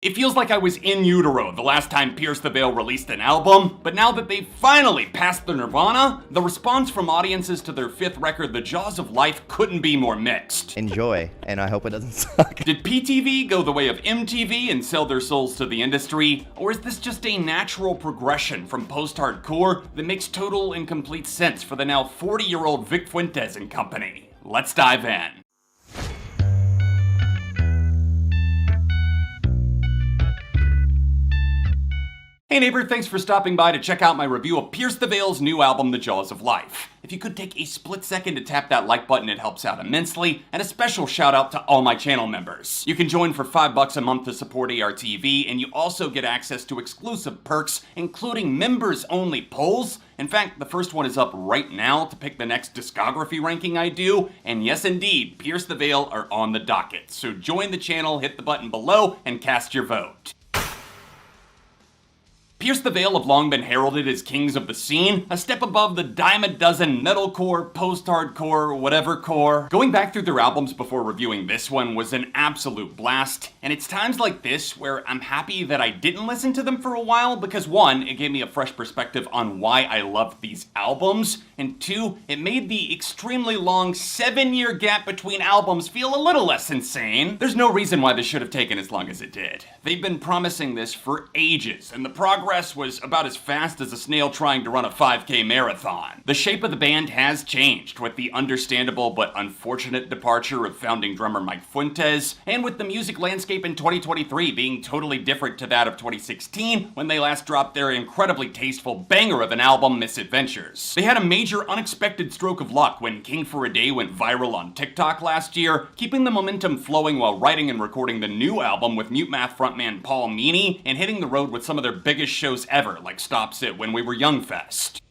It feels like I was in utero the last time Pierce the Veil released an album, but now that they finally passed the Nirvana, the response from audiences to their fifth record, The Jaws of Life, couldn't be more mixed. Enjoy, and I hope it doesn't suck. Did PTV go the way of MTV and sell their souls to the industry, or is this just a natural progression from post-hardcore that makes total and complete sense for the now 40-year-old Vic Fuentes and company? Let's dive in. Hey neighbor, thanks for stopping by to check out my review of Pierce the Veil's new album, The Jaws of Life. If you could take a split second to tap that like button, it helps out immensely, and a special shout out to all my channel members. You can join for $5 a month to support ARTV, and you also get access to exclusive perks, including members-only polls. In fact, the first one is up right now to pick the next discography ranking I do, and yes indeed, Pierce the Veil are on the docket. So join the channel, hit the button below, and cast your vote. Pierce the Veil have long been heralded as kings of the scene, a step above the dime a dozen metalcore, post-hardcore, whatever core. Going back through their albums before reviewing this one was an absolute blast, and it's times like this where I'm happy that I didn't listen to them for a while because one, it gave me a fresh perspective on why I loved these albums, and two, it made the extremely long 7-year gap between albums feel a little less insane. There's no reason why this should have taken as long as it did. They've been promising this for ages, and the progress was about as fast as a snail trying to run a 5K marathon. The shape of the band has changed, with the understandable but unfortunate departure of founding drummer Mike Fuentes, and with the music landscape in 2023 being totally different to that of 2016, when they last dropped their incredibly tasteful banger of an album, Misadventures. They had a major unexpected stroke of luck when King for a Day went viral on TikTok last year, keeping the momentum flowing while writing and recording the new album with Mute Math frontman Paul Meany, and hitting the road with some of their biggest shows ever, like Stops It When We Were Young Fest.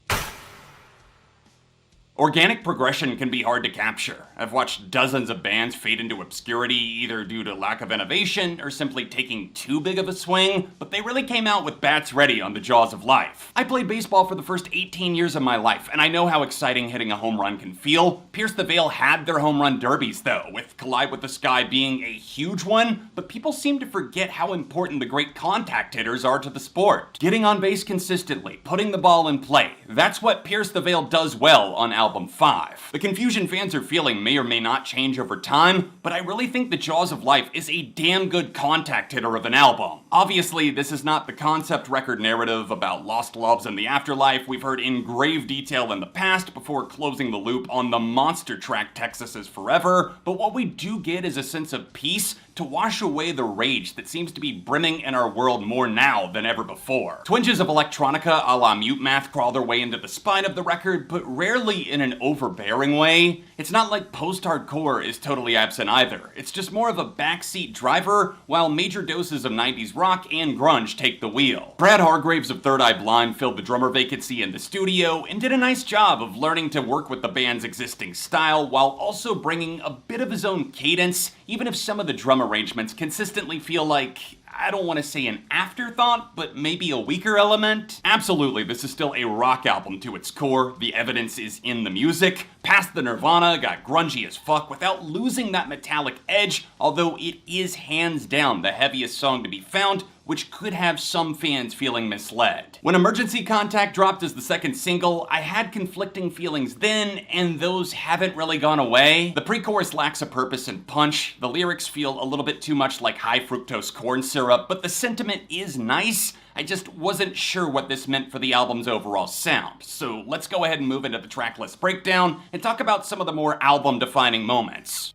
Organic progression can be hard to capture. I've watched dozens of bands fade into obscurity either due to lack of innovation or simply taking too big of a swing, but they really came out with bats ready on The Jaws of Life. I played baseball for the first 18 years of my life, and I know how exciting hitting a home run can feel. Pierce the Veil had their home run derbies though, with Collide with the Sky being a huge one, but people seem to forget how important the great contact hitters are to the sport. Getting on base consistently, putting the ball in play, that's what Pierce the Veil does well on Album 5. The confusion fans are feeling may or may not change over time, but I really think The Jaws of Life is a damn good contact hitter of an album. Obviously, this is not the concept record narrative about lost loves and the afterlife we've heard in grave detail in the past before closing the loop on the monster track Texas is Forever, but what we do get is a sense of peace to wash away the rage that seems to be brimming in our world more now than ever before. Twinges of electronica a la Mute Math crawl their way into the spine of the record, but rarely in an overbearing way. It's not like post-hardcore is totally absent either. It's just more of a backseat driver, while major doses of 90s rock and grunge take the wheel. Brad Hargraves of Third Eye Blind filled the drummer vacancy in the studio and did a nice job of learning to work with the band's existing style while also bringing a bit of his own cadence, even if some of the drum arrangements consistently feel like, I don't want to say an afterthought, but maybe a weaker element. Absolutely, this is still a rock album to its core. The evidence is in the music. Past the Nirvana got grungy as fuck without losing that metallic edge, although it is hands down the heaviest song to be found, which could have some fans feeling misled. When Emergency Contact dropped as the second single, I had conflicting feelings then, and those haven't really gone away. The pre-chorus lacks a purpose and punch, the lyrics feel a little bit too much like high fructose corn syrup, but the sentiment is nice. I just wasn't sure what this meant for the album's overall sound. So let's go ahead and move into the tracklist breakdown and talk about some of the more album-defining moments.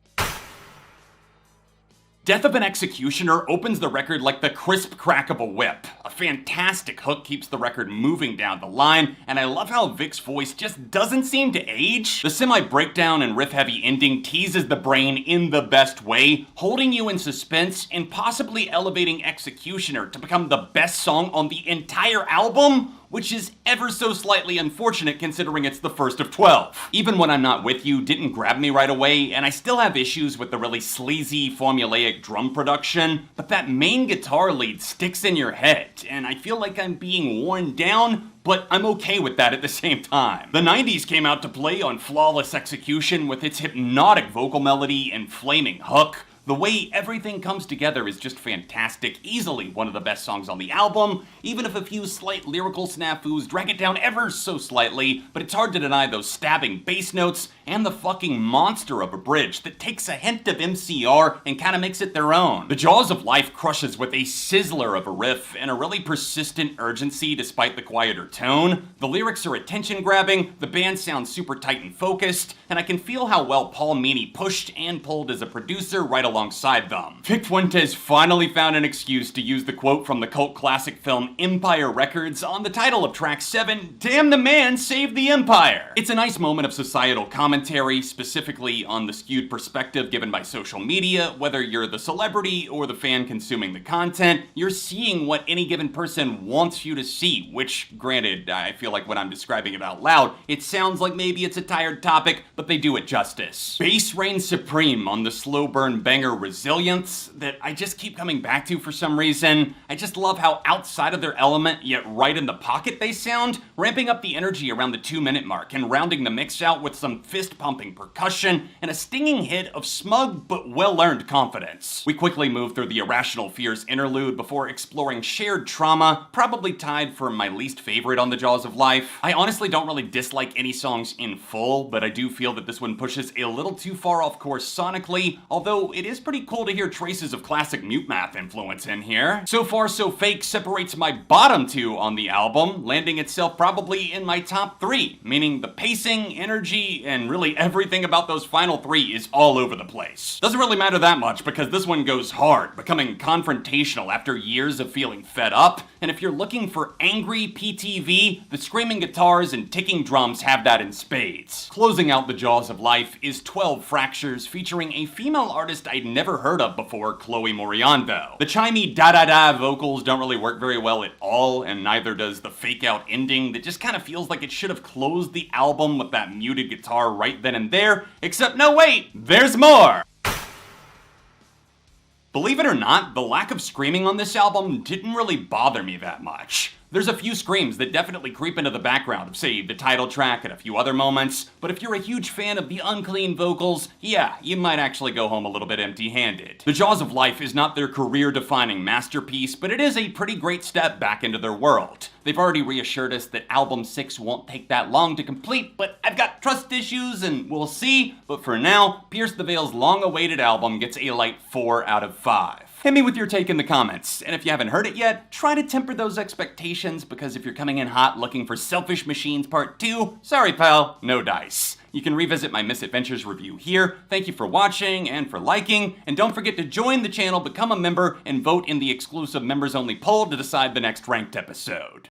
Death of an Executioner opens the record like the crisp crack of a whip. A fantastic hook keeps the record moving down the line, and I love how Vic's voice just doesn't seem to age. The semi-breakdown and riff-heavy ending teases the brain in the best way, holding you in suspense and possibly elevating Executioner to become the best song on the entire album, which is ever so slightly unfortunate considering it's the first of 12. Even When I'm Not With You didn't grab me right away, and I still have issues with the really sleazy, formulaic drum production, but that main guitar lead sticks in your head, and I feel like I'm being worn down, but I'm okay with that at the same time. The 90s came out to play on flawless execution with its hypnotic vocal melody and flaming hook. The way everything comes together is just fantastic, easily one of the best songs on the album, even if a few slight lyrical snafus drag it down ever so slightly, but it's hard to deny those stabbing bass notes and the fucking monster of a bridge that takes a hint of MCR and kinda makes it their own. The Jaws of Life crushes with a sizzler of a riff and a really persistent urgency despite the quieter tone. The lyrics are attention-grabbing, the band sounds super tight and focused, and I can feel how well Paul Meany pushed and pulled as a producer right alongside them. Vic Fuentes finally found an excuse to use the quote from the cult classic film Empire Records on the title of track 7, "Damn the man saved the empire." It's a nice moment of societal commentary, specifically on the skewed perspective given by social media. Whether you're the celebrity or the fan consuming the content, you're seeing what any given person wants you to see, which, granted, I feel like when I'm describing it out loud, it sounds like maybe it's a tired topic, but they do it justice. Bass reigns supreme on the slow burn banger Resilience that I just keep coming back to for some reason. I just love how outside of their element, yet right in the pocket they sound, ramping up the energy around the 2-minute mark and rounding the mix out with some fist-pumping percussion and a stinging hit of smug but well-earned confidence. We quickly move through the Irrational Fears interlude before exploring Shared Trauma, probably tied for my least favorite on the Jaws of Life. I honestly don't really dislike any songs in full, but I do feel that this one pushes a little too far off course sonically, although it is pretty cool to hear traces of classic Mute Math influence in here. So Far So Fake separates my bottom 2 on the album, landing itself probably in my top 3, meaning the pacing, energy, and really everything about those final 3 is all over the place. Doesn't really matter that much because this one goes hard, becoming confrontational after years of feeling fed up, and if you're looking for angry PTV, the screaming guitars and ticking drums have that in spades. Closing out the Jaws of Life is 12 Fractures featuring a female artist I'd never heard of before, Chloe Moriando. The chimey da-da-da vocals don't really work very well at all, and neither does the fake-out ending that just kind of feels like it should have closed the album with that muted guitar right then and there, except no wait, there's more! Believe it or not, the lack of screaming on this album didn't really bother me that much. There's a few screams that definitely creep into the background of, say, the title track and a few other moments, but if you're a huge fan of the unclean vocals, yeah, you might actually go home a little bit empty-handed. The Jaws of Life is not their career-defining masterpiece, but it is a pretty great step back into their world. They've already reassured us that album 6 won't take that long to complete, but I've got trust issues and we'll see, but for now, Pierce the Veil's long-awaited album gets a light 4 out of 5. Hit me with your take in the comments, and if you haven't heard it yet, try to temper those expectations, because if you're coming in hot looking for Selfish Machines Part 2, sorry pal, no dice. You can revisit my Misadventures review here. Thank you for watching and for liking, and don't forget to join the channel, become a member, and vote in the exclusive members-only poll to decide the next ranked episode.